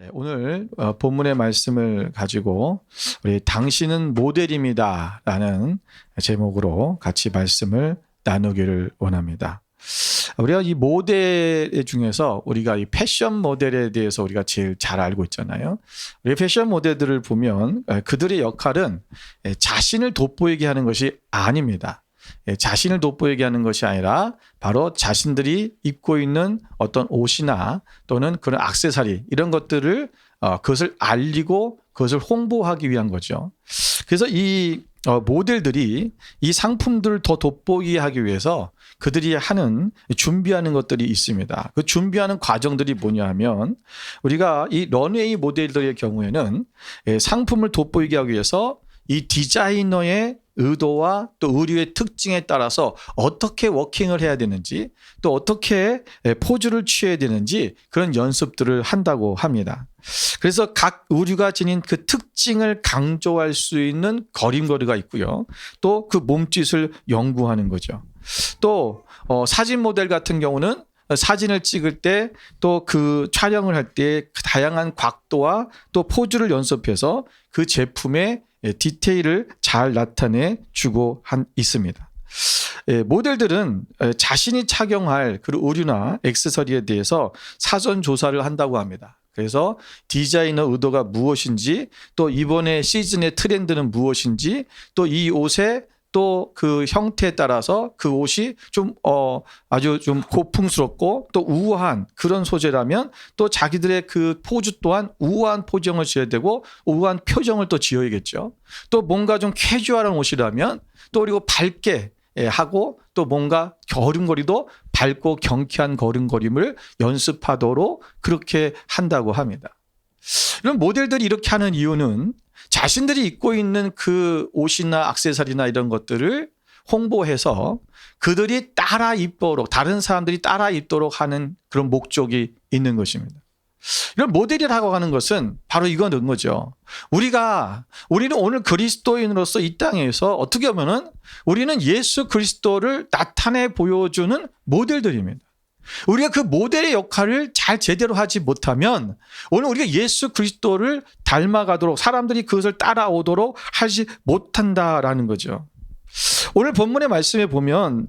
오늘 본문의 말씀을 가지고 우리 당신은 모델입니다 라는 제목으로 같이 말씀을 나누기를 원합니다. 우리가 이 모델 중에서 우리가 이 패션 모델에 대해서 우리가 제일 잘 알고 있잖아요. 우리 패션 모델들을 보면 그들의 역할은 자신을 돋보이게 하는 것이 아닙니다. 자신을 돋보이게 하는 것이 아니라 바로 자신들이 입고 있는 어떤 옷이나 또는 그런 액세서리 이런 것들을 그것을 알리고 그것을 홍보하기 위한 거죠. 그래서 이 모델들이 이 상품들을 더 돋보이게 하기 위해서 그들이 준비하는 것들이 있습니다. 그 준비하는 과정들이 뭐냐 하면 우리가 이 런웨이 모델들의 경우에는 상품을 돋보이게 하기 위해서 이 디자이너의 의도와 또 의류의 특징에 따라서 어떻게 워킹을 해야 되는지 또 어떻게 포즈를 취해야 되는지 그런 연습들을 한다고 합니다. 그래서 각 의류가 지닌 그 특징을 강조할 수 있는 걸음걸이가 있고요. 또 그 몸짓을 연구하는 거죠. 또 사진 모델 같은 경우는 사진을 찍을 때 또 그 촬영을 할 때 다양한 각도와 또 포즈를 연습해서 그 제품의 디테일을 잘 나타내 주고 있습니다. 모델들은 자신이 착용할 그 의류나 액세서리에 대해서 사전 조사를 한다고 합니다. 그래서 디자이너 의도가 무엇인지 또 이번에 시즌의 트렌드는 무엇인지 또 이 옷의 또 그 형태에 따라서 그 옷이 좀 아주 좀 고풍스럽고 또 우아한 그런 소재라면 또 자기들의 그 포즈 또한 우아한 포징을 지어야 되고 우아한 표정을 또 지어야겠죠. 또 뭔가 좀 캐주얼한 옷이라면 또 그리고 밝게 하고 또 뭔가 걸음걸이도 밝고 경쾌한 걸음걸임을 연습하도록 그렇게 한다고 합니다. 이런 모델들이 이렇게 하는 이유는 자신들이 입고 있는 그 옷이나 액세서리나 이런 것들을 홍보해서 그들이 따라 입도록 다른 사람들이 따라 입도록 하는 그런 목적이 있는 것입니다. 이런 모델이라고 하는 것은 바로 이거는 거죠. 우리는 오늘 그리스도인으로서 이 땅에서 어떻게 보면은 우리는 예수 그리스도를 나타내 보여주는 모델들입니다. 우리가 그 모델의 역할을 잘 제대로 하지 못하면 오늘 우리가 예수 그리스도를 닮아가도록 사람들이 그것을 따라오도록 하지 못한다라는 거죠. 오늘 본문의 말씀에 보면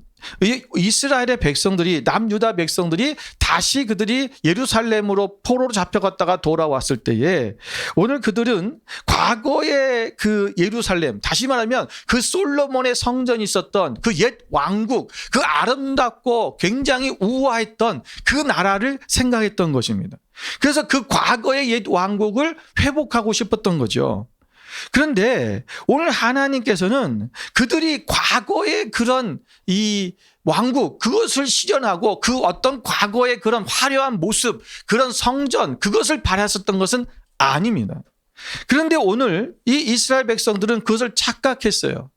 이스라엘의 백성들이 남유다 백성들이 다시 그들이 예루살렘으로 포로로 잡혀갔다가 돌아왔을 때에 오늘 그들은 과거의 그 예루살렘 다시 말하면 그 솔로몬의 성전이 있었던 그 옛 왕국 그 아름답고 굉장히 우아했던 그 나라를 생각했던 것입니다. 그래서 그 과거의 옛 왕국을 회복하고 싶었던 거죠. 그런데 오늘 하나님께서는 그들이 과거의 그런 이 왕국 그것을 실현하고 그 어떤 과거의 그런 화려한 모습 그런 성전 그것을 바랐었던 것은 아닙니다. 그런데 오늘 이 이스라엘 백성들은 그것을 착각했어요.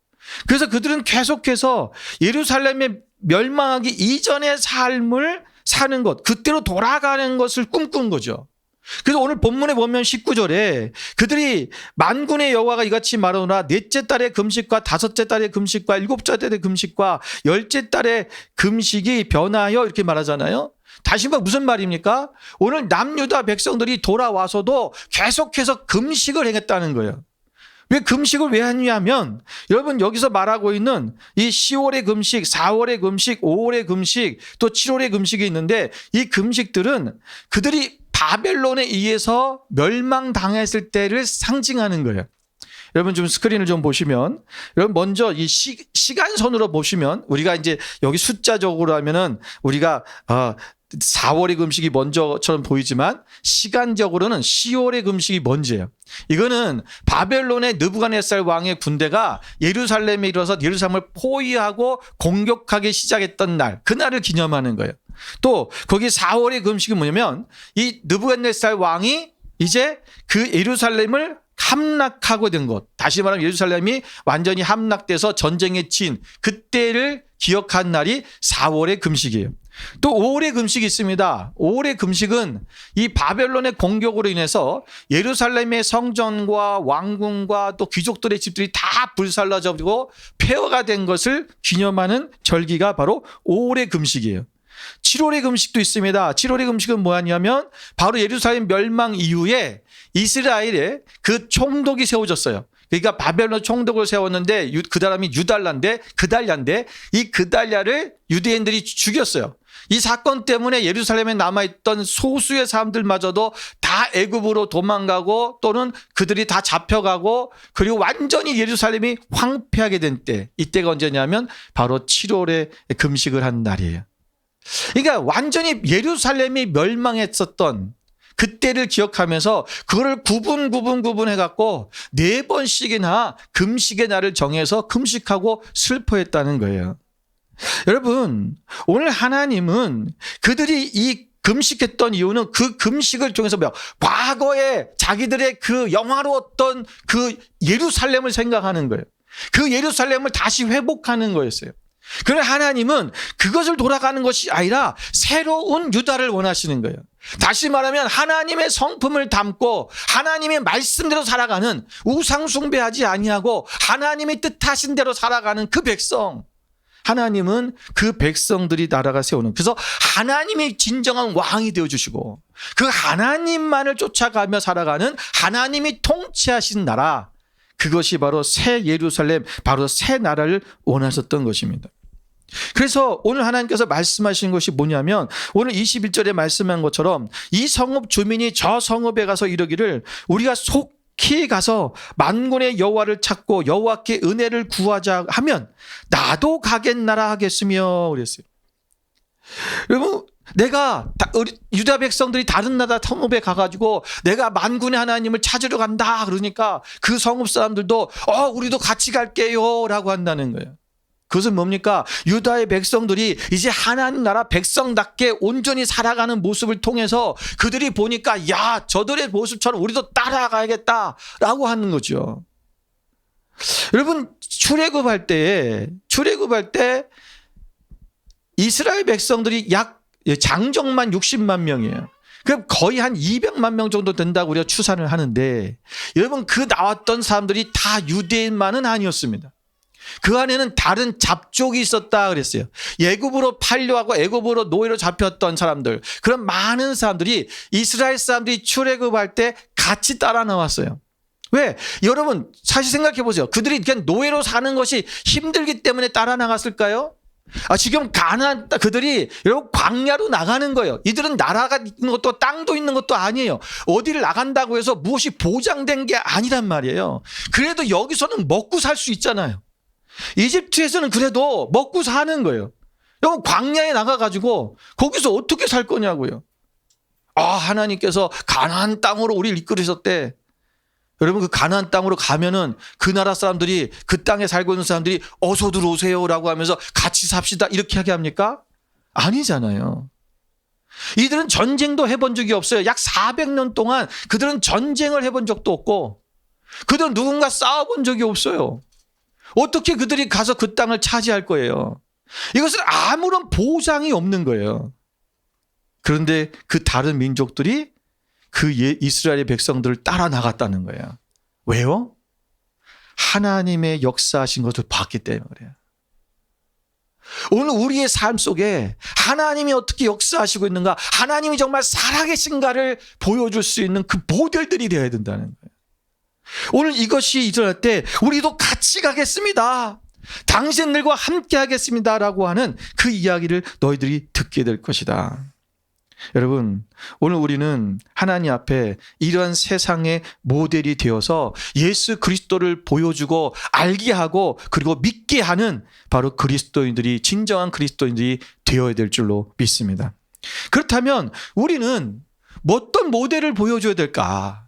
그래서 그들은 계속해서 예루살렘에 멸망하기 이전의 삶을 사는 것 그때로 돌아가는 것을 꿈꾼 거죠. 그래서 오늘 본문에 보면 19절에 그들이 만군의 여호와가 이같이 말하노라 넷째 달의 금식과 다섯째 달의 금식과 일곱째 달의 금식과 열째 달의 금식이 변하여 이렇게 말하잖아요. 다시 한번 무슨 말입니까? 오늘 남유다 백성들이 돌아와서도 계속해서 금식을 행했다는 거예요. 왜 금식을 왜 했냐면 여러분 여기서 말하고 있는 이 10월의 금식, 4월의 금식, 5월의 금식 또 7월의 금식이 있는데 이 금식들은 그들이 바벨론에 의해서 멸망당했을 때를 상징하는 거예요. 여러분 좀 스크린을 좀 보시면 여러분 먼저 이 시간선으로 보시면 우리가 이제 여기 숫자적으로 하면은 우리가 4월의 금식이 먼저처럼 보이지만 시간적으로는 10월의 금식이 먼저예요. 이거는 바벨론의 느부갓네살 왕의 군대가 예루살렘에 이르러서 예루살렘을 포위하고 공격하기 시작했던 날, 그날을 기념하는 거예요. 또 거기 4월의 금식이 뭐냐면 이 느부갓네살 왕이 이제 그 예루살렘을 함락하고 된 것. 다시 말하면 예루살렘이 완전히 함락돼서 전쟁에 친 그때를 기억한 날이 4월의 금식이에요. 또 5월의 금식이 있습니다. 5월의 금식은 이 바벨론의 공격으로 인해서 예루살렘의 성전과 왕궁과 또 귀족들의 집들이 다 불살라져버리고 폐허가 된 것을 기념하는 절기가 바로 5월의 금식이에요. 7월의 금식도 있습니다. 7월의 금식은 뭐였냐면 바로 예루살렘 멸망 이후에 이스라엘에 그 총독이 세워졌어요. 그러니까 바벨론 총독을 세웠는데 그 사람이 그달랴인데 이 그달랴를 유대인들이 죽였어요. 이 사건 때문에 예루살렘에 남아있던 소수의 사람들마저도 다 애굽으로 도망가고 또는 그들이 다 잡혀가고 그리고 완전히 예루살렘이 황폐하게 된 때, 이때가 언제냐면 바로 7월에 금식을 한 날이에요. 그러니까 완전히 예루살렘이 멸망했었던 그때를 기억하면서 그거를 구분해갖고 4번씩이나 금식의 날을 정해서 금식하고 슬퍼했다는 거예요. 여러분, 오늘 하나님은 그들이 이 금식했던 이유는 그 금식을 통해서 과거에 자기들의 그 영화로웠던 그 예루살렘을 생각하는 거예요. 그 예루살렘을 다시 회복하는 거였어요. 그러나 하나님은 그것을 돌아가는 것이 아니라 새로운 유다를 원하시는 거예요. 다시 말하면 하나님의 성품을 담고 하나님의 말씀대로 살아가는, 우상 숭배하지 아니하고 하나님의 뜻하신 대로 살아가는 그 백성, 하나님은 그 백성들이 나라가 세우는, 그래서 하나님이 진정한 왕이 되어주시고 그 하나님만을 쫓아가며 살아가는 하나님이 통치하신 나라, 그것이 바로 새 예루살렘, 바로 새 나라를 원하셨던 것입니다. 그래서 오늘 하나님께서 말씀하신 것이 뭐냐면 오늘 21절에 말씀한 것처럼 이 성읍 주민이 저 성읍에 가서 이르기를 우리가 속히 가서 만군의 여호와를 찾고 여호와께 은혜를 구하자 하면 나도 가겠나라 하겠으며 그랬어요. 여러분, 내가 유다 백성들이 다른 나라 성읍에 가가지고 내가 만군의 하나님을 찾으러 간다 그러니까 그 성읍 사람들도 우리도 같이 갈게요 라고 한다는 거예요. 그것은 뭡니까? 유다의 백성들이 이제 하나님 나라 백성답게 온전히 살아가는 모습을 통해서 그들이 보니까 야, 저들의 모습처럼 우리도 따라가야겠다라고 하는 거죠. 여러분, 출애굽할 때 이스라엘 백성들이 장정만 60만 명이에요. 그럼 거의 한 200만 명 정도 된다고 우리가 추산을 하는데, 여러분, 그 나왔던 사람들이 다 유대인만은 아니었습니다. 그 안에는 다른 잡족이 있었다 그랬어요. 애굽으로 팔려가고 애굽으로 노예로 잡혔던 사람들, 그런 많은 사람들이 이스라엘 사람들이 출애굽할 때 같이 따라 나왔어요. 왜? 여러분, 사실 생각해 보세요. 그들이 그냥 노예로 사는 것이 힘들기 때문에 따라 나갔을까요? 지금 가나안 그들이 여러분 광야로 나가는 거예요. 이들은 나라가 있는 것도 땅도 있는 것도 아니에요. 어디를 나간다고 해서 무엇이 보장된 게 아니란 말이에요. 그래도 여기서는 먹고 살 수 있잖아요. 이집트에서는 그래도 먹고 사는 거예요. 여러분, 광야에 나가가지고 거기서 어떻게 살 거냐고요. 하나님께서 가나안 땅으로 우리를 이끌으셨대. 여러분, 그 가나안 땅으로 가면은 그 나라 사람들이, 그 땅에 살고 있는 사람들이 어서 들어오세요라고 하면서 같이 삽시다 이렇게 하게 합니까? 아니잖아요. 이들은 전쟁도 해본 적이 없어요. 약 400년 동안 그들은 전쟁을 해본 적도 없고 그들은 누군가 싸워본 적이 없어요. 어떻게 그들이 가서 그 땅을 차지할 거예요? 이것은 아무런 보장이 없는 거예요. 그런데 그 다른 민족들이 그 이스라엘의 백성들을 따라 나갔다는 거예요. 왜요? 하나님의 역사하신 것을 봤기 때문에 그래요. 오늘 우리의 삶 속에 하나님이 어떻게 역사하시고 있는가, 하나님이 정말 살아계신가를 보여줄 수 있는 그 모델들이 되어야 된다는 거예요. 오늘 이것이 일어날 때 우리도 같이 가겠습니다, 당신들과 함께 하겠습니다 라고 하는 그 이야기를 너희들이 듣게 될 것이다. 여러분, 오늘 우리는 하나님 앞에 이러한 세상의 모델이 되어서 예수 그리스도를 보여주고 알게 하고 그리고 믿게 하는 바로 그리스도인들이, 진정한 그리스도인들이 되어야 될 줄로 믿습니다. 그렇다면 우리는 어떤 모델을 보여줘야 될까?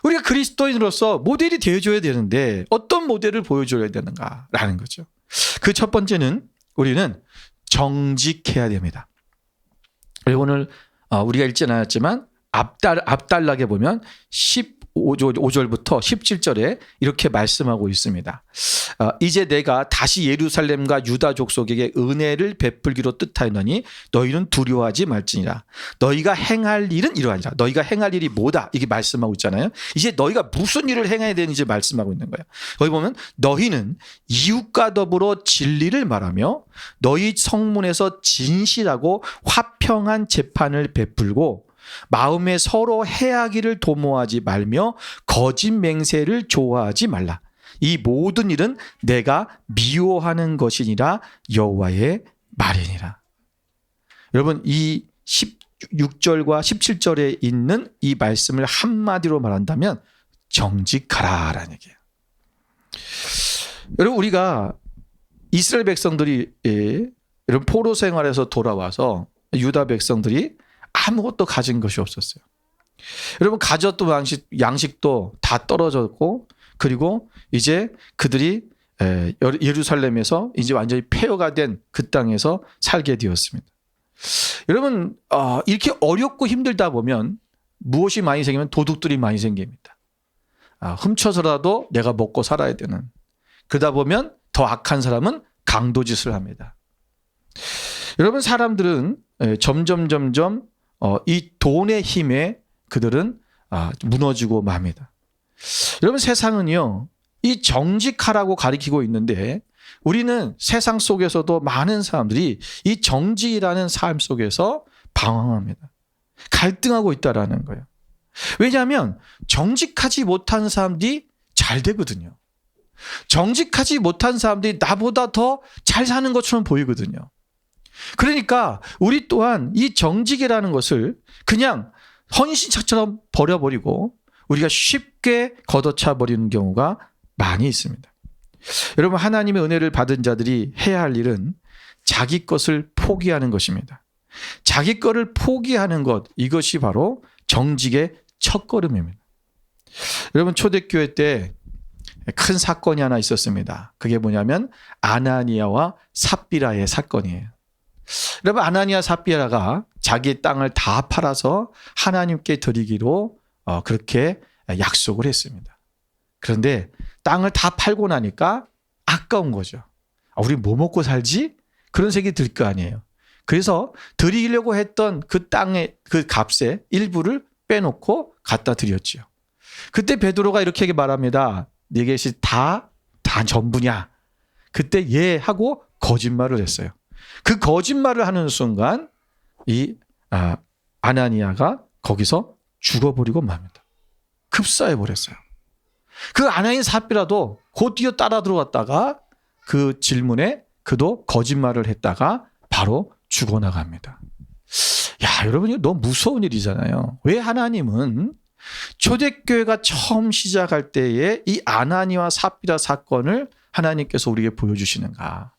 우리가 그리스도인으로서 모델이 되어줘야 되는데 어떤 모델을 보여줘야 되는가라는 거죠. 그 첫 번째는 우리는 정직해야 됩니다. 오늘 우리가 읽지 않았지만 앞단락에 보면 5절부터 17절에 이렇게 말씀하고 있습니다. 이제 내가 다시 예루살렘과 유다 족속에게 은혜를 베풀기로 뜻하였노니 너희는 두려워하지 말지니라. 너희가 행할 일은 이러하니라. 너희가 행할 일이 뭐다? 이게 말씀하고 있잖아요. 이제 너희가 무슨 일을 행해야 되는지 말씀하고 있는 거예요. 거기 보면 너희는 이웃과 더불어 진리를 말하며 너희 성문에서 진실하고 화평한 재판을 베풀고 마음에 서로 해하기를 도모하지 말며 거짓 맹세를 좋아하지 말라. 이 모든 일은 내가 미워하는 것이니라 여호와의 말이니라. 여러분, 이 16절과 17절에 있는 이 말씀을 한마디로 말한다면 정직하라라는 얘기예요. 여러분, 우리가 이스라엘 백성들이 여러분 포로 생활에서 돌아와서 유다 백성들이 아무것도 가진 것이 없었어요. 여러분, 가졌던 양식도 다 떨어졌고, 그리고 이제 그들이 예루살렘에서 이제 완전히 폐허가 된 그 땅에서 살게 되었습니다. 여러분, 이렇게 어렵고 힘들다 보면 무엇이 많이 생기면 도둑들이 많이 생깁니다. 훔쳐서라도 내가 먹고 살아야 되는. 그러다 보면 더 악한 사람은 강도짓을 합니다. 여러분, 사람들은 점점 이 돈의 힘에 그들은 무너지고 맙니다. 여러분, 세상은요, 이 정직하라고 가리키고 있는데 우리는 세상 속에서도 많은 사람들이 이 정직이라는 삶 속에서 방황합니다. 갈등하고 있다라는 거예요. 왜냐하면 정직하지 못한 사람들이 잘 되거든요. 정직하지 못한 사람들이 나보다 더 잘 사는 것처럼 보이거든요. 그러니까 우리 또한 이 정직이라는 것을 그냥 헌신처럼 버려버리고 우리가 쉽게 걷어차 버리는 경우가 많이 있습니다. 여러분, 하나님의 은혜를 받은 자들이 해야 할 일은 자기 것을 포기하는 것입니다. 자기 것을 포기하는 것, 이것이 바로 정직의 첫걸음입니다. 여러분, 초대교회 때 큰 사건이 하나 있었습니다. 그게 뭐냐면 아나니아와 삽비라의 사건이에요. 여러분, 아나니아 삽비라가 자기 땅을 다 팔아서 하나님께 드리기로 그렇게 약속을 했습니다. 그런데 땅을 다 팔고 나니까 아까운 거죠. 우리 뭐 먹고 살지? 그런 생각이 들 거 아니에요. 그래서 드리려고 했던 그 땅의 그 값의 일부를 빼놓고 갖다 드렸죠. 그때 베드로가 이렇게 말합니다. 네 것이 다 전부냐? 그때 예 하고 거짓말을 했어요. 그 거짓말을 하는 순간 이 아나니아가 거기서 죽어버리고 맙니다. 급사해 버렸어요. 그 아나니아 삽비라도 곧 뛰어 따라 들어왔다가 그 질문에 그도 거짓말을 했다가 바로 죽어나갑니다. 야, 여러분, 이거 너무 무서운 일이잖아요. 왜 하나님은 초대교회가 처음 시작할 때에 이 아나니아와 삽비라 사건을 하나님께서 우리에게 보여주시는가?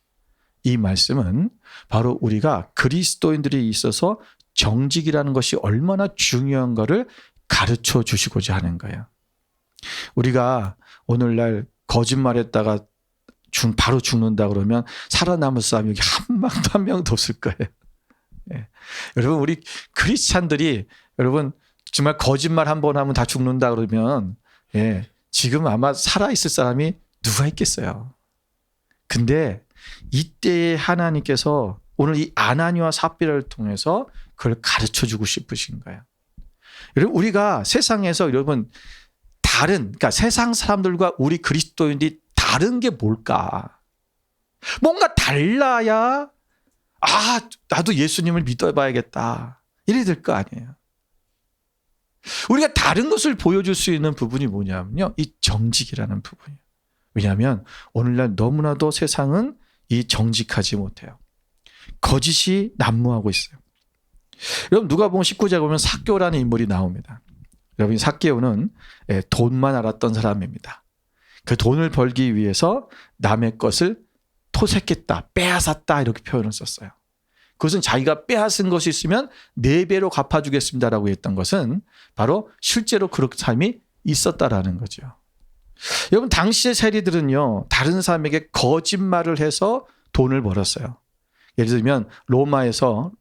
이 말씀은 바로 우리가 그리스도인들이 있어서 정직이라는 것이 얼마나 중요한가를 가르쳐 주시고자 하는 거예요. 우리가 오늘날 거짓말했다가 바로 죽는다 그러면 살아남을 사람이 여기 한 명도 없을 거예요. 예. 여러분, 우리 크리스찬들이 여러분 정말 거짓말 한 번 하면 다 죽는다 그러면 지금 아마 살아있을 사람이 누가 있겠어요. 근데 이때에 하나님께서 오늘 이 아나니아와 삽비라를 통해서 그걸 가르쳐 주고 싶으신 거예요. 여러분, 우리가 세상에서 여러분 그러니까 세상 사람들과 우리 그리스도인들이 다른 게 뭘까? 뭔가 달라야 나도 예수님을 믿어봐야겠다. 이래 될 거 아니에요. 우리가 다른 것을 보여줄 수 있는 부분이 뭐냐면요, 이 정직이라는 부분이에요. 왜냐하면 오늘날 너무나도 세상은 이 정직하지 못해요. 거짓이 난무하고 있어요. 여러분, 누가복음 19장에 보면 삭개오라는 인물이 나옵니다. 여러분, 삭개오는 돈만 알았던 사람입니다. 그 돈을 벌기 위해서 남의 것을 토색했다, 빼앗았다, 이렇게 표현을 썼어요. 그것은 자기가 빼앗은 것이 있으면 4배로 갚아주겠습니다라고 했던 것은 바로 실제로 그런 삶이 있었다라는 거죠. 여러분, 당시의 세리들은요, 다른 사람에게 거짓말을 해서 돈을 벌었어요. 예를 들면 로마에서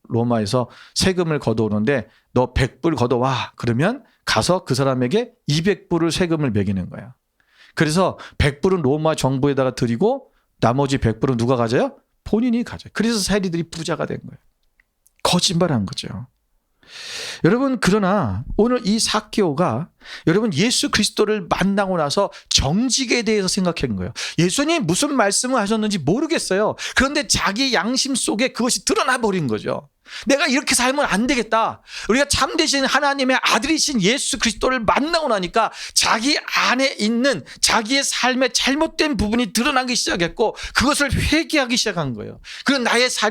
세금을 걷어오는데 너 100불 걷어와. 그러면 가서 그 사람에게 200불을 세금을 매기는 거야. 그래서 100불은 로마 정부에다가 드리고 나머지 100불은 누가 가져요? 본인이 가져요. 그래서 세리들이 부자가 된 거예요. 거짓말한 거죠. 여러분, 그러나 오늘 이 삭개오가 여러분 예수 그리스도를 만나고 나서 정직에 대해서 생각한 거예요. 예수님 무슨 말씀을 하셨는지 모르겠어요. 그런데 자기 양심 속에 그것이 드러나 버린 거죠. 내가 이렇게 살면 안 되겠다. 우리가 참되신 하나님의 아들이신 예수 그리스도를 만나고 나니까 자기 안에 있는 자기의 삶의 잘못된 부분이 드러나기 시작했고 그것을 회개하기 시작한 거예요. 그리고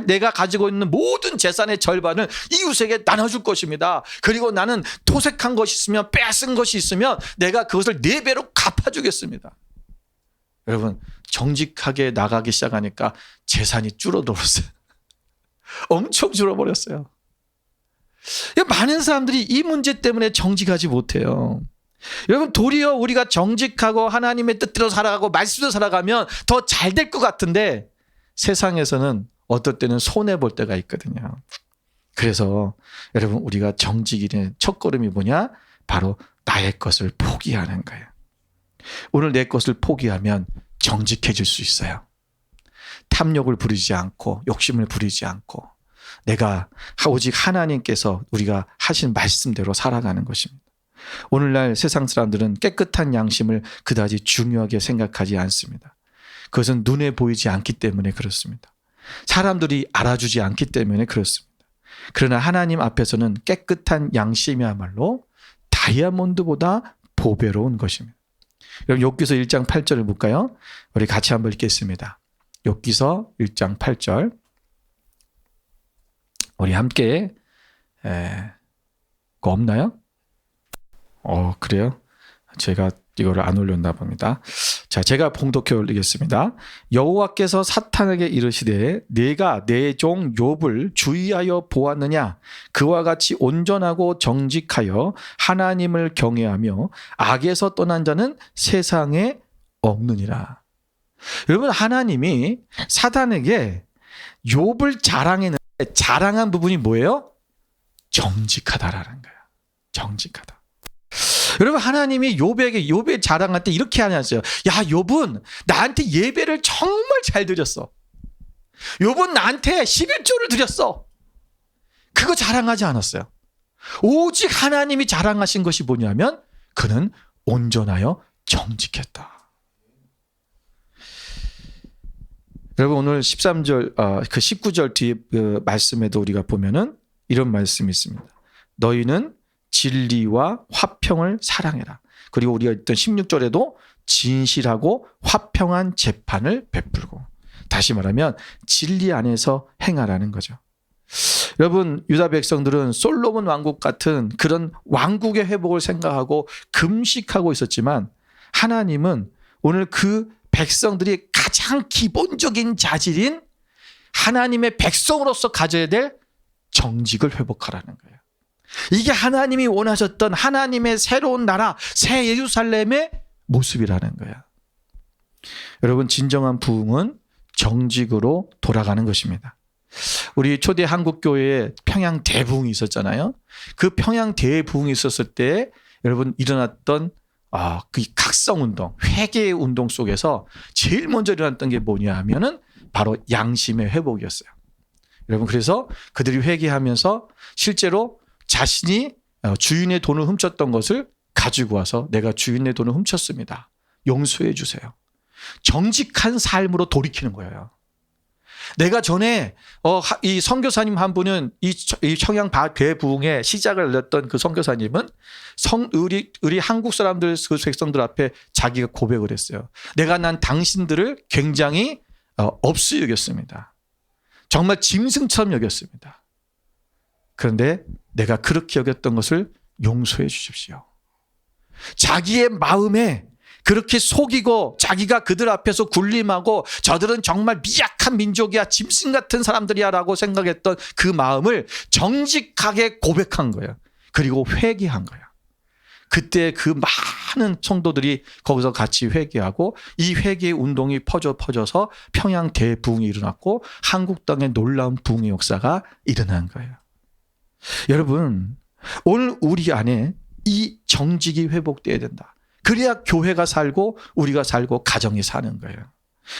내가 가지고 있는 모든 재산의 절반을 이웃에게 나눠줄 것입니다. 그리고 나는 토색한 것이 있으면 뺏은 것이 있으면 내가 그것을 4배로 갚아주겠습니다. 여러분, 정직하게 나가기 시작하니까 재산이 줄어들었어요. 엄청 줄어버렸어요. 많은 사람들이 이 문제 때문에 정직하지 못해요. 여러분, 도리어 우리가 정직하고 하나님의 뜻대로 살아가고 말씀대로 살아가면 더 잘 될 것 같은데 세상에서는 어떨 때는 손해볼 때가 있거든요. 그래서 여러분, 우리가 정직의 첫걸음이 뭐냐? 바로 나의 것을 포기하는 거예요. 오늘 내 것을 포기하면 정직해질 수 있어요. 탐욕을 부리지 않고 욕심을 부리지 않고 내가 오직 하나님께서 우리가 하신 말씀대로 살아가는 것입니다. 오늘날 세상 사람들은 깨끗한 양심을 그다지 중요하게 생각하지 않습니다. 그것은 눈에 보이지 않기 때문에 그렇습니다. 사람들이 알아주지 않기 때문에 그렇습니다. 그러나 하나님 앞에서는 깨끗한 양심이야말로 다이아몬드보다 보배로운 것입니다. 여러분, 욥기서 1장 8절을 볼까요? 우리 같이 한번 읽겠습니다. 욥기서 1장 8절. 우리 함께 그거 없나요? 그래요? 제가 이거를 안 올렸나 봅니다. 자, 제가 봉독해 올리겠습니다. 여호와께서 사탄에게 이르시되 내가 내 종 욥을 주의하여 보았느냐? 그와 같이 온전하고 정직하여 하나님을 경외하며 악에서 떠난 자는 세상에 없느니라. 여러분, 하나님이 사탄에게 욥을 자랑했는데 자랑한 부분이 뭐예요? 정직하다라는 거예요. 정직하다. 여러분, 하나님이 욥의 자랑할 때 이렇게 하냐고요. 야, 욥은 나한테 예배를 정말 잘 드렸어. 욥은 나한테 11조를 드렸어. 그거 자랑하지 않았어요. 오직 하나님이 자랑하신 것이 뭐냐면 그는 온전하여 정직했다. 여러분, 오늘 13절, 그 19절 뒤에 그 말씀에도 우리가 보면은 이런 말씀이 있습니다. 너희는 진리와 화평을 사랑해라. 그리고 우리가 있던 16절에도 진실하고 화평한 재판을 베풀고. 다시 말하면 진리 안에서 행하라는 거죠. 여러분, 유다 백성들은 솔로몬 왕국 같은 그런 왕국의 회복을 생각하고 금식하고 있었지만 하나님은 오늘 그 백성들이 가장 기본적인 자질인 하나님의 백성으로서 가져야 될 정직을 회복하라는 거예요. 이게 하나님이 원하셨던 하나님의 새로운 나라, 새 예루살렘의 모습이라는 거야. 여러분, 진정한 부흥은 정직으로 돌아가는 것입니다. 우리 초대 한국교회에 평양 대부흥이 있었잖아요. 그 평양 대부흥이 있었을 때 여러분 일어났던 그 각성운동, 회개의 운동 속에서 제일 먼저 일어났던 게 뭐냐 하면은 바로 양심의 회복이었어요. 여러분, 그래서 그들이 회개하면서 실제로 자신이 주인의 돈을 훔쳤던 것을 가지고 와서 내가 주인의 돈을 훔쳤습니다. 용서해 주세요. 정직한 삶으로 돌이키는 거예요. 내가 전에 이 선교사님 한 분은 이 청양 대부흥의 시작을 알렸던 그 선교사님은 우리 한국 사람들, 그 백성들 앞에 자기가 고백을 했어요. 내가 난 당신들을 굉장히 없이 여겼습니다. 정말 짐승처럼 여겼습니다. 그런데 내가 그렇게 여겼던 것을 용서해 주십시오. 자기의 마음에 그렇게 속이고 자기가 그들 앞에서 군림하고 저들은 정말 미약한 민족이야, 짐승 같은 사람들이야 라고 생각했던 그 마음을 정직하게 고백한 거예요. 그리고 회개한 거예요. 그때 그 많은 성도들이 거기서 같이 회개하고 이 회개의 운동이 퍼져서 평양 대부흥이 일어났고 한국 땅에 놀라운 부흥의 역사가 일어난 거예요. 여러분, 오늘 우리 안에 이 정직이 회복돼야 된다. 그래야 교회가 살고 우리가 살고 가정이 사는 거예요.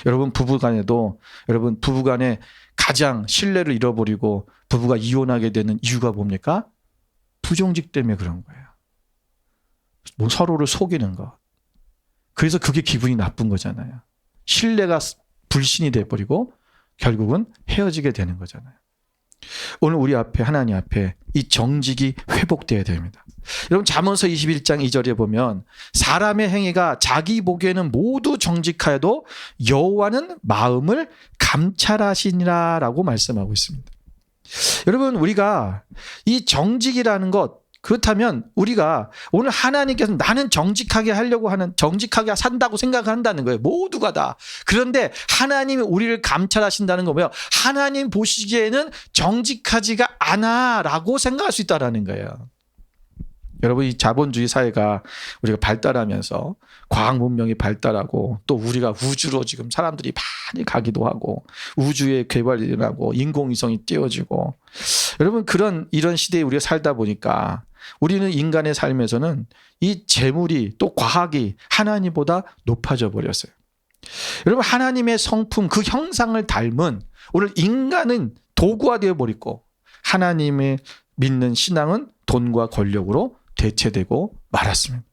여러분 부부간에도 여러분 부부간에 가장 신뢰를 잃어버리고 부부가 이혼하게 되는 이유가 뭡니까? 부정직 때문에 그런 거예요. 뭐 서로를 속이는 것. 그래서 그게 기분이 나쁜 거잖아요. 신뢰가 불신이 돼버리고 결국은 헤어지게 되는 거잖아요. 오늘 우리 앞에 하나님 앞에 이 정직이 회복돼야 됩니다. 여러분 잠언서 21장 2절에 보면 사람의 행위가 자기 보기에는 모두 정직하여도 여호와는 마음을 감찰하시니라라고 말씀하고 있습니다. 여러분 우리가 이 정직이라는 것 그렇다면 우리가 오늘 하나님께서 나는 정직하게 하려고 하는 정직하게 산다고 생각한다는 거예요. 모두가 다. 그런데 하나님이 우리를 감찰하신다는 거 뭐예요? 하나님 보시기에는 정직하지가 않아라고 생각할 수 있다라는 거예요. 여러분 이 자본주의 사회가 우리가 발달하면서 과학 문명이 발달하고 또 우리가 우주로 지금 사람들이 많이 가기도 하고 우주의 개발이 일어나고 인공위성이 띄워지고 여러분 이런 시대에 우리가 살다 보니까 우리는 인간의 삶에서는 이 재물이 또 과학이 하나님보다 높아져 버렸어요. 여러분 하나님의 성품 그 형상을 닮은 오늘 인간은 도구화 되어 버리고 하나님의 믿는 신앙은 돈과 권력으로 대체되고 말았습니다.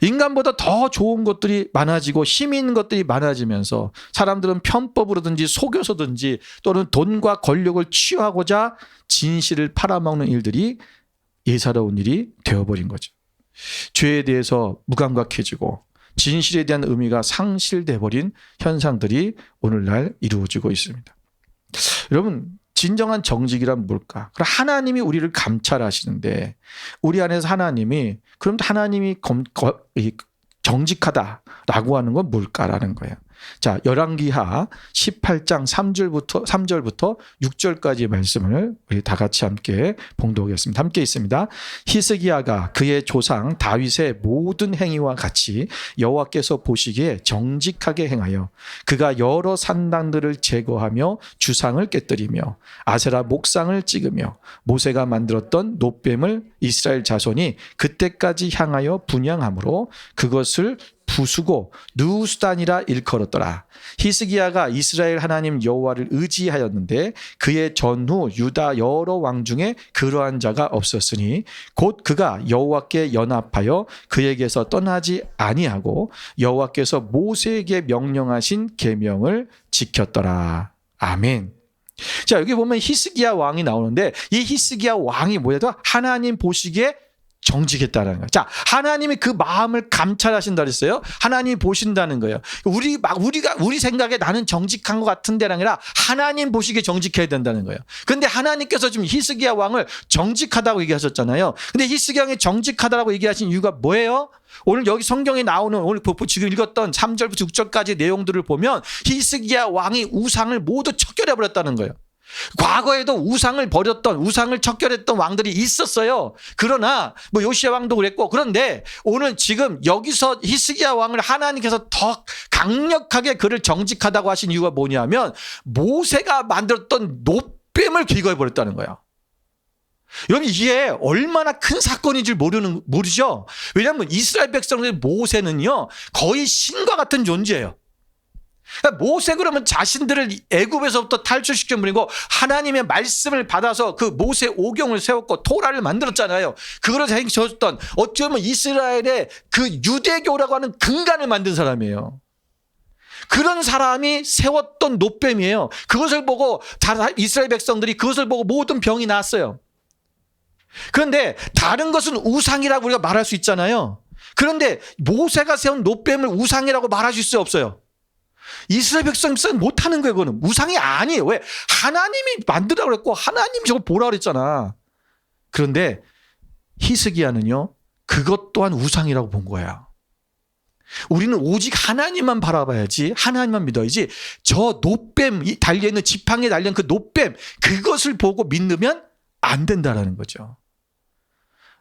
인간보다 더 좋은 것들이 많아지고 힘 있는 것들이 많아지면서 사람들은 편법으로든지 속여서든지 또는 돈과 권력을 취하고자 진실을 팔아먹는 일들이 예사로운 일이 되어버린 거죠. 죄에 대해서 무감각해지고 진실에 대한 의미가 상실돼버린 현상들이 오늘날 이루어지고 있습니다. 여러분 진정한 정직이란 뭘까? 그럼 하나님이 우리를 감찰하시는데 우리 안에서 하나님이 그럼 하나님이 정직하다라고 하는 건 뭘까라는 거예요. 자, 열왕기하 18장 3절부터 6절까지의 말씀을 우리 다 같이 함께 봉독하겠습니다. 함께 있습니다. 히스기야가 그의 조상 다윗의 모든 행위와 같이 여호와께서 보시기에 정직하게 행하여 그가 여러 산당들을 제거하며 주상을 깨뜨리며 아세라 목상을 찍으며 모세가 만들었던 놋뱀을 이스라엘 자손이 그때까지 향하여 분향함으로 그것을 부수고 누수단이라 일컬었더라. 히스기야가 이스라엘 하나님 여호와를 의지하였는데 그의 전후 유다 여러 왕 중에 그러한 자가 없었으니 곧 그가 여호와께 연합하여 그에게서 떠나지 아니하고 여호와께서 모세에게 명령하신 계명을 지켰더라. 아멘. 자, 여기 보면 히스기야 왕이 나오는데 이 히스기야 왕이 뭐예요? 하나님 보시기에 정직했다는 거예요. 자, 하나님이 그 마음을 감찰하신다 그랬어요. 하나님이 보신다는 거예요. 우리 생각에 나는 정직한 것 같은데가 아니라 하나님 보시기에 정직해야 된다는 거예요. 그런데 하나님께서 지금 히스기야 왕을 정직하다고 얘기하셨잖아요. 근데 히스기야 왕이 정직하다고 얘기하신 이유가 뭐예요? 오늘 여기 성경에 나오는 오늘 지금 읽었던 3절부터 6절까지 내용들을 보면 히스기야 왕이 우상을 모두 척결해 버렸다는 거예요. 과거에도 우상을 버렸던 우상을 척결했던 왕들이 있었어요. 그러나 뭐 요시야 왕도 그랬고 그런데 오늘 지금 여기서 히스기야 왕을 하나님께서 더 강력하게 그를 정직하다고 하신 이유가 뭐냐면 모세가 만들었던 놋뱀을 기거해 버렸다는 거예요. 여러분 이게 얼마나 큰 사건인 줄 모르죠? 왜냐하면 이스라엘 백성들 모세는요 거의 신과 같은 존재예요. 모세 그러면 자신들을 애굽에서부터 탈출시켜 버리고 하나님의 말씀을 받아서 그 모세 오경을 세웠고 토라를 만들었잖아요. 그거를 행하셨던 어찌 보면 이스라엘의 그 유대교라고 하는 근간을 만든 사람이에요. 그런 사람이 세웠던 놋뱀이에요. 그것을 보고 이스라엘 백성들이 그것을 보고 모든 병이 났어요. 그런데 다른 것은 우상이라고 우리가 말할 수 있잖아요. 그런데 모세가 세운 놋뱀을 우상이라고 말할 수 없어요. 이스라엘 백성이 못하는 거예요. 그거는 우상이 아니에요. 왜? 하나님이 만들라고 그랬고 하나님이 저걸 보라 그랬잖아. 그런데 히스기야는요 그것 또한 우상이라고 본 거야. 우리는 오직 하나님만 바라봐야지, 하나님만 믿어야지 저 놋뱀 달려있는 지팡이에 달려있는 그 놋뱀 그것을 보고 믿으면 안 된다라는 거죠.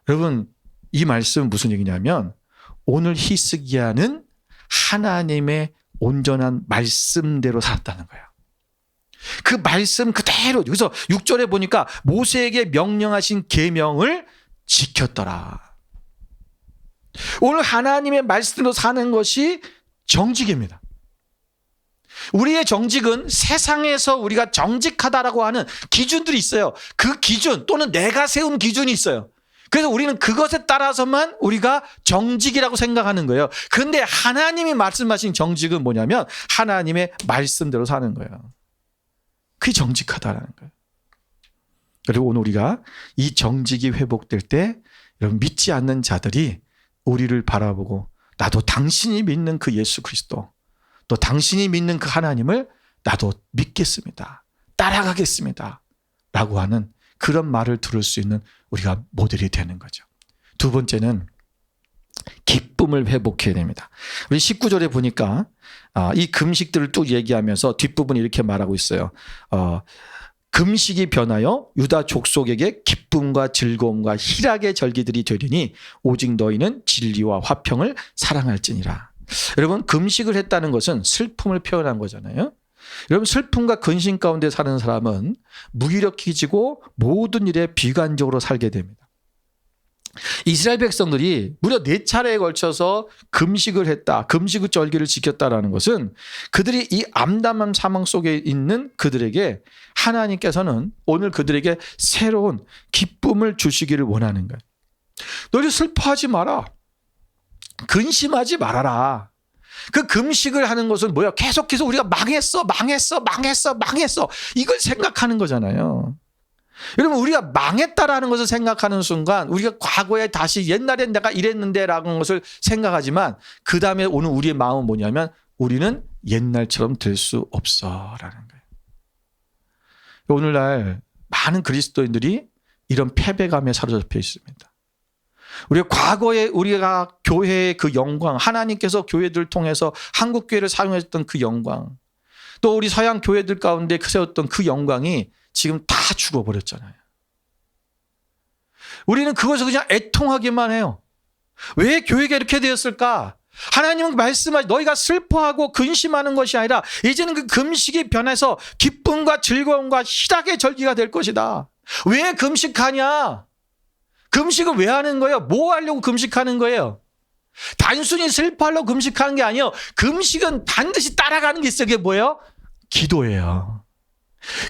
여러분 이 말씀은 무슨 얘기냐면 오늘 히스기야는 하나님의 온전한 말씀대로 살았다는 거예요. 그 말씀 그대로 여기서 6절에 보니까 모세에게 명령하신 계명을 지켰더라. 오늘 하나님의 말씀으로 사는 것이 정직입니다. 우리의 정직은 세상에서 우리가 정직하다라고 하는 기준들이 있어요. 그 기준 또는 내가 세운 기준이 있어요. 그래서 우리는 그것에 따라서만 우리가 정직이라고 생각하는 거예요. 그런데 하나님이 말씀하신 정직은 뭐냐면 하나님의 말씀대로 사는 거예요. 그게 정직하다라는 거예요. 그리고 오늘 우리가 이 정직이 회복될 때 여러분 믿지 않는 자들이 우리를 바라보고 나도 당신이 믿는 그 예수 그리스도 또 당신이 믿는 그 하나님을 나도 믿겠습니다. 따라가겠습니다. 라고 하는 그런 말을 들을 수 있는 우리가 모델이 되는 거죠. 두 번째는 기쁨을 회복해야 됩니다. 우리 19절에 보니까 이 금식들을 또 얘기하면서 뒷부분이 이렇게 말하고 있어요. 금식이 변하여 유다 족속에게 기쁨과 즐거움과 희락의 절기들이 되리니 오직 너희는 진리와 화평을 사랑할지니라. 여러분 금식을 했다는 것은 슬픔을 표현한 거잖아요. 여러분 슬픔과 근심 가운데 사는 사람은 무기력해지고 모든 일에 비관적으로 살게 됩니다. 이스라엘 백성들이 무려 4차례에 걸쳐서 금식을 했다. 금식의 절기를 지켰다라는 것은 그들이 이 암담한 사망 속에 있는 그들에게 하나님께서는 오늘 그들에게 새로운 기쁨을 주시기를 원하는 거예요. 너희 슬퍼하지 마라. 근심하지 말아라. 그 금식을 하는 것은 뭐야? 계속해서 우리가 망했어. 이걸 생각하는 거잖아요. 여러분 우리가 망했다라는 것을 생각하는 순간 우리가 과거에 다시 옛날엔 내가 이랬는데라는 것을 생각하지만 그 다음에 오는 우리의 마음은 뭐냐면 우리는 옛날처럼 될 수 없어라는 거예요. 오늘날 많은 그리스도인들이 이런 패배감에 사로잡혀 있습니다. 우리가 과거에 우리가 교회의 그 영광, 하나님께서 교회들을 통해서 한국 교회를 사용했던 그 영광, 또 우리 서양 교회들 가운데 세웠던 그 영광이 지금 다 죽어버렸잖아요. 우리는 그것을 그냥 애통하기만 해요. 왜 교회가 이렇게 되었을까? 하나님은 말씀하시 너희가 슬퍼하고 근심하는 것이 아니라 이제는 그 금식이 변해서 기쁨과 즐거움과 희락의 절기가 될 것이다. 왜 금식하냐? 금식을 왜 하는 거예요? 뭐 하려고 금식하는 거예요? 단순히 슬퍼하려고 금식하는 게 아니에요. 금식은 반드시 따라가는 게 있어요. 그게 뭐예요? 기도예요.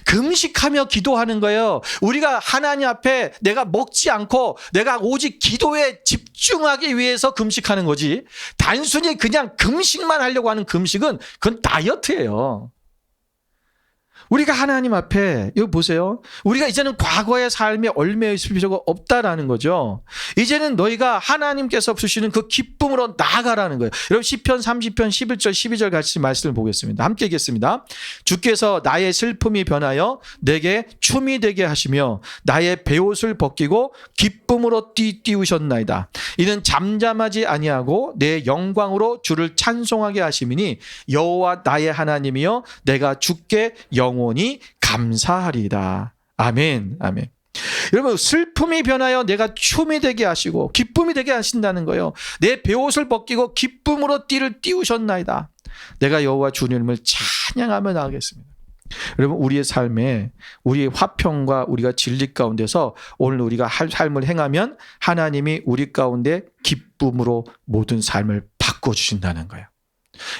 금식하며 기도하는 거예요. 우리가 하나님 앞에 내가 먹지 않고 내가 오직 기도에 집중하기 위해서 금식하는 거지. 단순히 그냥 금식만 하려고 하는 금식은 그건 다이어트예요. 우리가 하나님 앞에 이거 보세요. 우리가 이제는 과거의 삶에 얽매여 있을 필요가 없다라는 거죠. 이제는 너희가 하나님께서 주시는 그 기쁨으로 나아가라는 거예요. 여러분 시편 30편 11절 12절 같이 말씀을 보겠습니다. 함께 읽겠습니다. 주께서 나의 슬픔이 변하여 내게 춤이 되게 하시며 나의 베옷을 벗기고 기쁨으로 띄우셨나이다. 이는 잠잠하지 아니하고 내 영광으로 주를 찬송하게 하심이니 여호와 나의 하나님이여 내가 주께 영원히 감사하리다. 아멘. 아멘. 여러분 슬픔이 변하여 내가 춤이 되게 하시고 기쁨이 되게 하신다는 거예요. 내 베옷을 벗기고 기쁨으로 띠를 띄우셨나이다. 내가 여호와 주님을 찬양하며 나가겠습니다. 여러분 우리의 삶에 우리의 화평과 우리가 진리 가운데서 오늘 우리가 할 삶을 행하면 하나님이 우리 가운데 기쁨으로 모든 삶을 바꿔주신다는 거예요.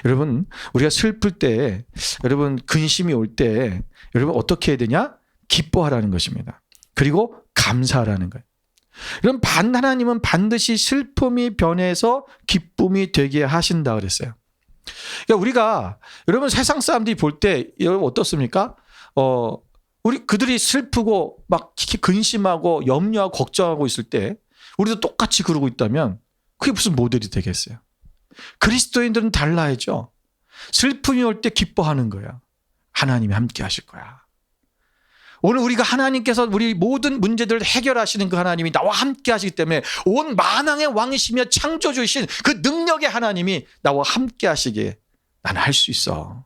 여러분 우리가 슬플 때 여러분 근심이 올 때 여러분 어떻게 해야 되냐? 기뻐하라는 것입니다. 그리고 감사하라는 거예요. 여러분 하나님은 반드시 슬픔이 변해서 기쁨이 되게 하신다 그랬어요. 그러니까 우리가 여러분 세상 사람들이 볼 때 여러분 어떻습니까? 우리 그들이 슬프고 막 근심하고 염려하고 걱정하고 있을 때 우리도 똑같이 그러고 있다면 그게 무슨 모델이 되겠어요? 그리스도인들은 달라야죠. 슬픔이 올 때 기뻐하는 거야. 하나님이 함께 하실 거야. 오늘 우리가 하나님께서 우리 모든 문제들을 해결하시는 그 하나님이 나와 함께 하시기 때문에 온 만왕의 왕이시며 창조주이신 그 능력의 하나님이 나와 함께 하시기에 나는 할 수 있어.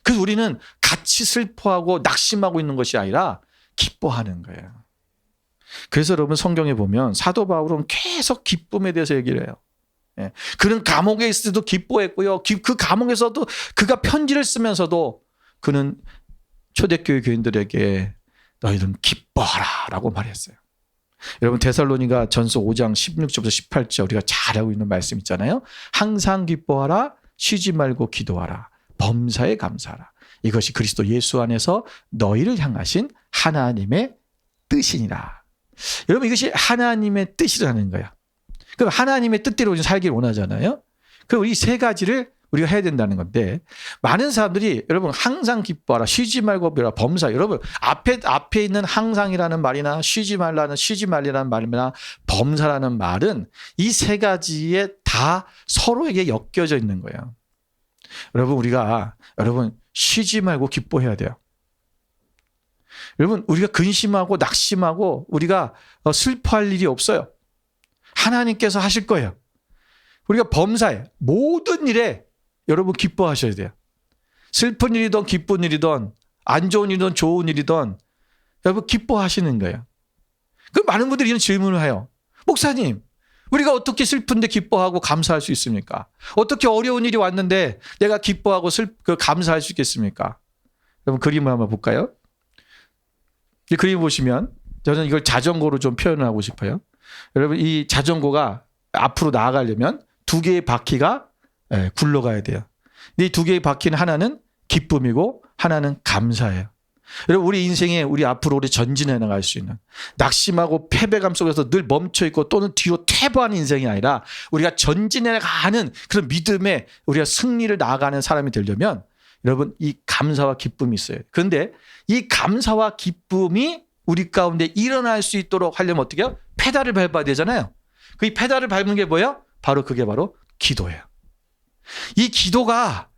그래서 우리는 같이 슬퍼하고 낙심하고 있는 것이 아니라 기뻐하는 거예요. 그래서 여러분 성경에 보면 사도 바울은 계속 기쁨에 대해서 얘기를 해요. 그는 감옥에 있을 때도 기뻐했고요. 그 감옥에서도 그가 편지를 쓰면서도 그는 초대교회 교인들에게 너희들은 기뻐하라 라고 말했어요. 여러분 데살로니가 전서 5장 16절부터 18절 우리가 잘 알고 있는 말씀 있잖아요. 항상 기뻐하라, 쉬지 말고 기도하라, 범사에 감사하라. 이것이 그리스도 예수 안에서 너희를 향하신 하나님의 뜻이니라. 여러분 이것이 하나님의 뜻이라는 거야. 그럼 하나님의 뜻대로 살기를 원하잖아요. 그럼 이 세 가지를 우리가 해야 된다는 건데, 많은 사람들이 여러분 항상 기뻐하라, 쉬지 말고 기도하라, 범사. 여러분 앞에 있는 항상이라는 말이나 쉬지 말라는 말이나 범사라는 말은 이 세 가지에 다 서로에게 엮여져 있는 거예요. 우리가 쉬지 말고 기뻐해야 돼요. 여러분 우리가 근심하고 낙심하고 우리가 슬퍼할 일이 없어요. 하나님께서 하실 거예요. 우리가 범사에 모든 일에 여러분 기뻐하셔야 돼요. 슬픈 일이든 기쁜 일이든 안 좋은 일이든 좋은 일이든 여러분 기뻐하시는 거예요. 그 많은 분들이 이런 질문을 해요. 목사님, 우리가 어떻게 슬픈데 기뻐하고 감사할 수 있습니까? 어떻게 어려운 일이 왔는데 내가 기뻐하고 감사할 수 있겠습니까? 여러분 그림을 한번 볼까요? 이 그림 보시면 저는 이걸 자전거로 좀 표현을 하고 싶어요. 여러분 이 자전거가 앞으로 나아가려면 두 개의 바퀴가 굴러가야 돼요. 근데 이 두 개의 바퀴는 하나는 기쁨이고 하나는 감사예요. 여러분 우리 인생에 우리 앞으로 전진해 나갈 수 있는, 낙심하고 패배감 속에서 늘 멈춰 있고 또는 뒤로 퇴보하는 인생이 아니라 우리가 전진해 가는 그런 믿음에 우리가 승리를 나아가는 사람이 되려면 여러분 이 감사와 기쁨이 있어요. 그런데 이 감사와 기쁨이 우리 가운데 일어날 수 있도록 하려면 어떻게 해요? 페달을 밟아야 되잖아요. 그 페달을 밟는 게 뭐예요? 그게 바로 기도예요. 이 기도가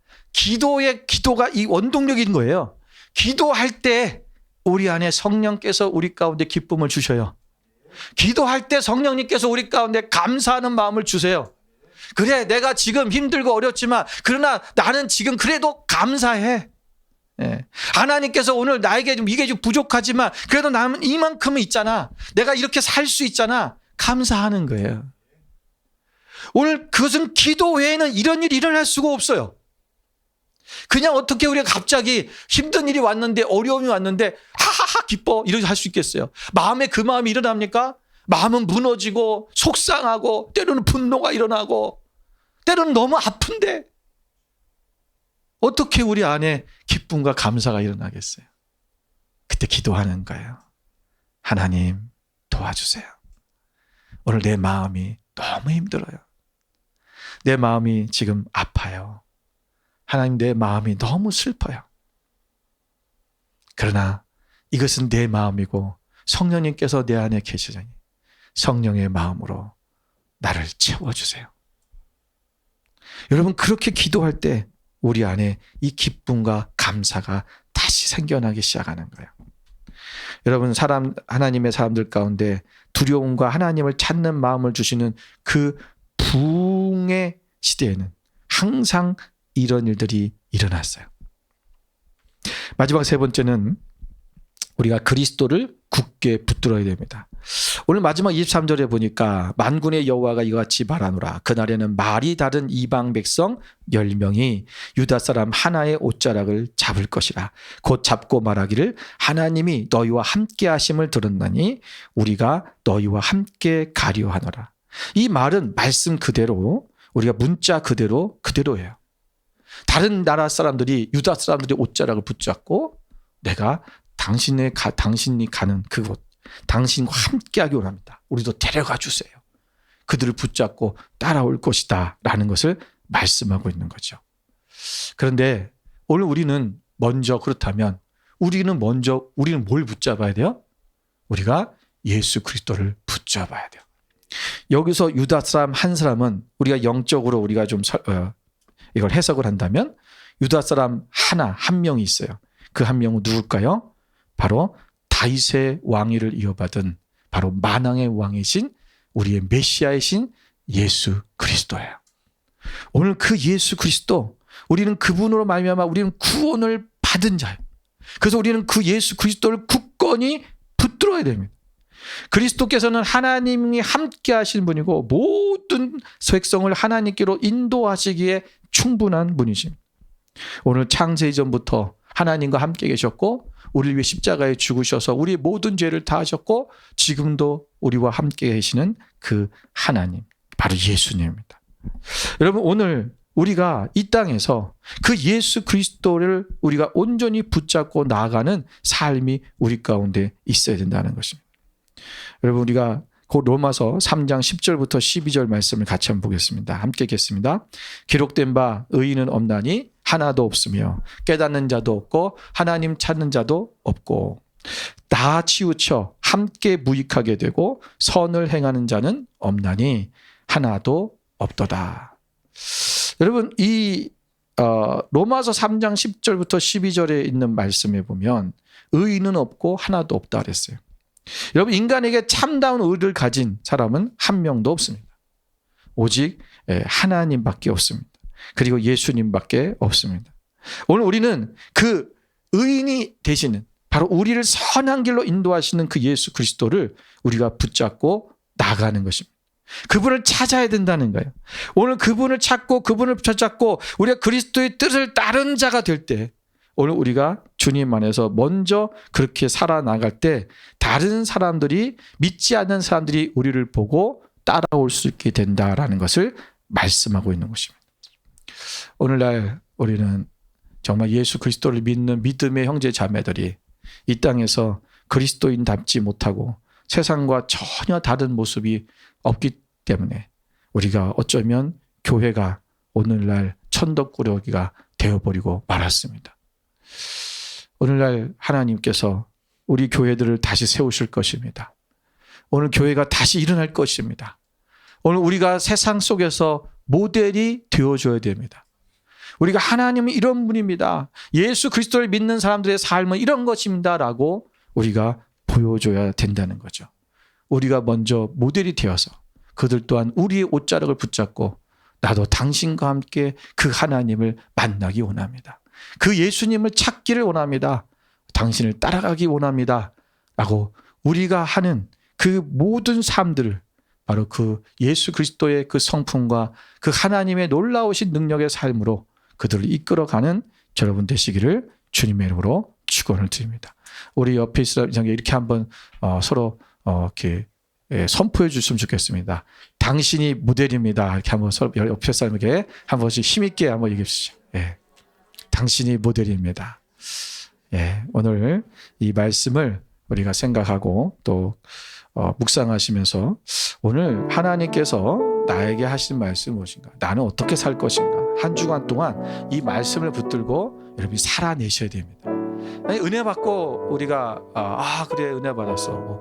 이 원동력인 거예요. 기도할 때 우리 안에 성령께서 우리 가운데 기쁨을 주셔요. 기도할 때 성령님께서 우리 가운데 감사하는 마음을 주세요. 그래, 내가 지금 힘들고 어렵지만 그러나 나는 지금 그래도 감사해. 하나님께서 오늘 나에게 이게 좀 부족하지만 그래도 나는 이만큼은 있잖아. 내가 이렇게 살 수 있잖아. 감사하는 거예요. 오늘 그것은 기도 외에는 이런 일이 일어날 수가 없어요. 그냥 어떻게 우리가 갑자기 힘든 일이 왔는데, 어려움이 왔는데 하하하 기뻐 이렇게 할 수 있겠어요? 마음에 그 마음이 일어납니까? 마음은 무너지고 속상하고 때로는 분노가 일어나고 때로는 너무 아픈데 어떻게 우리 안에 기쁨과 감사가 일어나겠어요? 그때 기도하는 거예요. 하나님 도와주세요. 오늘 내 마음이 너무 힘들어요. 내 마음이 지금 아파요. 하나님, 내 마음이 너무 슬퍼요. 그러나 이것은 내 마음이고 성령님께서 내 안에 계시자니 성령의 마음으로 나를 채워주세요. 여러분 그렇게 기도할 때 우리 안에 이 기쁨과 감사가 다시 생겨나기 시작하는 거예요. 여러분 하나님의 사람들 가운데 두려움과 하나님을 찾는 마음을 주시는 그 부흥의 시대에는 항상 이런 일들이 일어났어요. 마지막 세 번째는 우리가 그리스도를 굳게 붙들어야 됩니다. 오늘 마지막 23절에 보니까 만군의 여호와가 이와 같이 말하노라. 그날에는 말이 다른 이방 백성 10명이 유다 사람 하나의 옷자락을 잡을 것이라. 곧 잡고 말하기를 하나님이 너희와 함께 하심을 들었나니 우리가 너희와 함께 가려 하노라. 이 말은 말씀 그대로 우리가 문자 그대로예요. 다른 나라 사람들이 유다 사람들이 옷자락을 붙잡고 내가 당신이 가는 그곳, 당신과 함께하기 원합니다. 우리도 데려가 주세요. 그들을 붙잡고 따라올 것이다 라는 것을 말씀하고 있는 거죠. 그런데 오늘 우리는 그렇다면 우리는 뭘 붙잡아야 돼요? 우리가 예수 그리스도를 붙잡아야 돼요. 여기서 유다 사람 한 사람은 우리가 영적으로 우리가 좀 이걸 해석을 한다면 유다 사람 한 명이 있어요. 그 한 명은 누굴까요? 바로 다윗의 왕위를 이어받은 바로 만왕의 왕이신 우리의 메시아이신 예수 그리스도예요. 오늘 그 예수 그리스도, 우리는 그분으로 말미암아 우리는 구원을 받은 자예요. 그래서 우리는 그 예수 그리스도를 굳건히 붙들어야 됩니다. 그리스도께서는 하나님이 함께 하신 분이고 모든 백성을 하나님께로 인도하시기에 충분한 분이십니다. 오늘 창세 이전부터 하나님과 함께 계셨고 우리를 위해 십자가에 죽으셔서 우리의 모든 죄를 다 하셨고 지금도 우리와 함께 계시는 그 하나님, 바로 예수님입니다. 여러분, 오늘 우리가 이 땅에서 그 예수 그리스도를 우리가 온전히 붙잡고 나아가는 삶이 우리 가운데 있어야 된다는 것입니다. 여러분, 우리가 곧 로마서 3장 10절부터 12절 말씀을 같이 한번 보겠습니다. 함께 읽겠습니다. 기록된 바 의인은 없나니 하나도 없으며 깨닫는 자도 없고 하나님 찾는 자도 없고 다 치우쳐 함께 무익하게 되고 선을 행하는 자는 없나니 하나도 없도다. 여러분, 이 로마서 3장 10절부터 12절에 있는 말씀에 보면 의인은 없고 하나도 없다 그랬어요. 여러분, 인간에게 참다운 의를 가진 사람은 한 명도 없습니다. 오직 하나님밖에 없습니다. 그리고 예수님밖에 없습니다. 오늘 우리는 그 의인이 되시는, 바로 우리를 선한 길로 인도하시는 그 예수 그리스도를 우리가 붙잡고 나가는 것입니다. 그분을 찾아야 된다는 거예요. 오늘 그분을 찾고 그분을 붙잡고 우리가 그리스도의 뜻을 따른 자가 될 때, 오늘 우리가 주님 안에서 먼저 그렇게 살아나갈 때 다른 사람들이, 믿지 않는 사람들이 우리를 보고 따라올 수 있게 된다라는 것을 말씀하고 있는 것입니다. 오늘날 우리는 정말 예수 그리스도를 믿는 믿음의 형제 자매들이 이 땅에서 그리스도인답지 못하고 세상과 전혀 다른 모습이 없기 때문에 우리가 어쩌면 교회가 오늘날 천덕꾸러기가 되어버리고 말았습니다. 오늘날 하나님께서 우리 교회들을 다시 세우실 것입니다. 오늘 교회가 다시 일어날 것입니다. 오늘 우리가 세상 속에서 모델이 되어줘야 됩니다. 우리가 하나님은 이런 분입니다. 예수 그리스도를 믿는 사람들의 삶은 이런 것입니다. 라고 우리가 보여줘야 된다는 거죠. 우리가 먼저 모델이 되어서 그들 또한 우리의 옷자락을 붙잡고 나도 당신과 함께 그 하나님을 만나기 원합니다. 그 예수님을 찾기를 원합니다. 당신을 따라가기 원합니다. 라고 우리가 하는 그 모든 삶들을 바로 그 예수 그리스도의 그 성품과 그 하나님의 놀라우신 능력의 삶으로 그들을 이끌어가는 여러분 되시기를 주님의 이름으로 축원을 드립니다. 우리 옆에 있는 사람에게 이렇게 한번 서로 이렇게 선포해 주셨으면 좋겠습니다. 당신이 모델입니다. 이렇게 한번 서로 옆에 사람에게 한 번씩 힘있게 한번 얘기해 주시죠. 예. 당신이 모델입니다. 예. 오늘 이 말씀을 우리가 생각하고 또 묵상하시면서 오늘 하나님께서 나에게 하신 말씀이 무엇인가? 나는 어떻게 살 것인가? 한 주간 동안 이 말씀을 붙들고 여러분이 살아내셔야 됩니다. 아니, 은혜 받고 우리가 그래 은혜 받았어.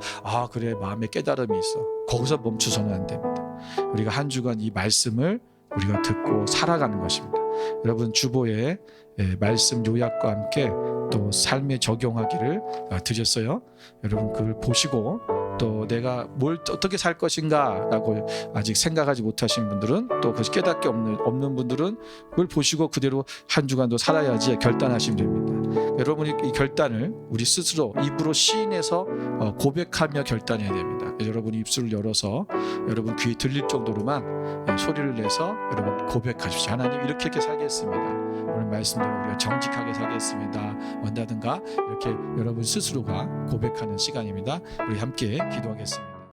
그래 마음에 깨달음이 있어. 거기서 멈추서는 안 됩니다. 우리가 한 주간 이 말씀을 우리가 듣고 살아가는 것입니다. 여러분 주보에 말씀 요약과 함께 또 삶에 적용하기를 드렸어요. 여러분 그걸 보시고 또 내가 뭘 어떻게 살 것인가 라고 아직 생각하지 못하신 분들은 또 그것이 깨닫기 없는 분들은 그걸 보시고 그대로 한 주간도 살아야지 결단하시면 됩니다. 여러분이 이 결단을 우리 스스로 입으로 시인해서 고백하며 결단해야 됩니다. 여러분이 입술을 열어서 여러분 귀에 들릴 정도로만 소리를 내서 여러분 고백하십시오. 하나님 이렇게 살겠습니다. 오늘 말씀대로 우리가 정직하게 살겠습니다. 원다든가 이렇게 여러분 스스로가 고백하는 시간입니다. 우리 함께 기도하겠습니다.